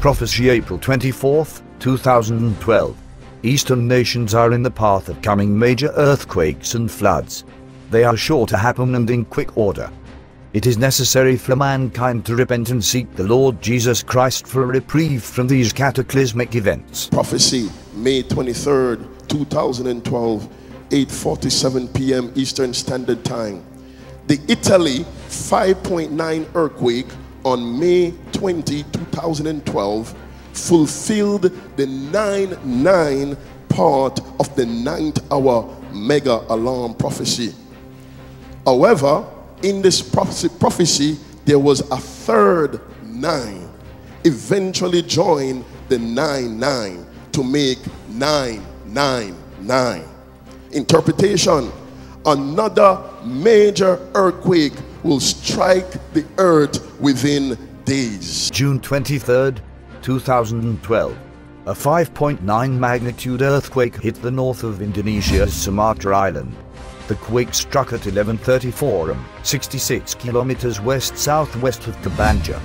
Prophecy, April 24, 2012. Eastern nations are in the path of coming major earthquakes and floods. They are sure to happen and in quick order. It is necessary for mankind to repent and seek the Lord Jesus Christ for a reprieve from these cataclysmic events. Prophecy, May 23rd, 2012, 8:47 p.m. Eastern Standard Time. The Italy 5.9 earthquake on May 20, 2012 fulfilled the 9-9 part of the 9th hour mega alarm prophecy. However, in this prophecy, there was a third 9 eventually joined the 9-9 to make 9-9-9. Interpretation: another major earthquake will strike the earth within days. June 23rd, 2012. A 5.9 magnitude earthquake hit the north of Indonesia's Sumatra island. The quake struck at 11:34 am, 66 kilometers west-southwest of Kabanja.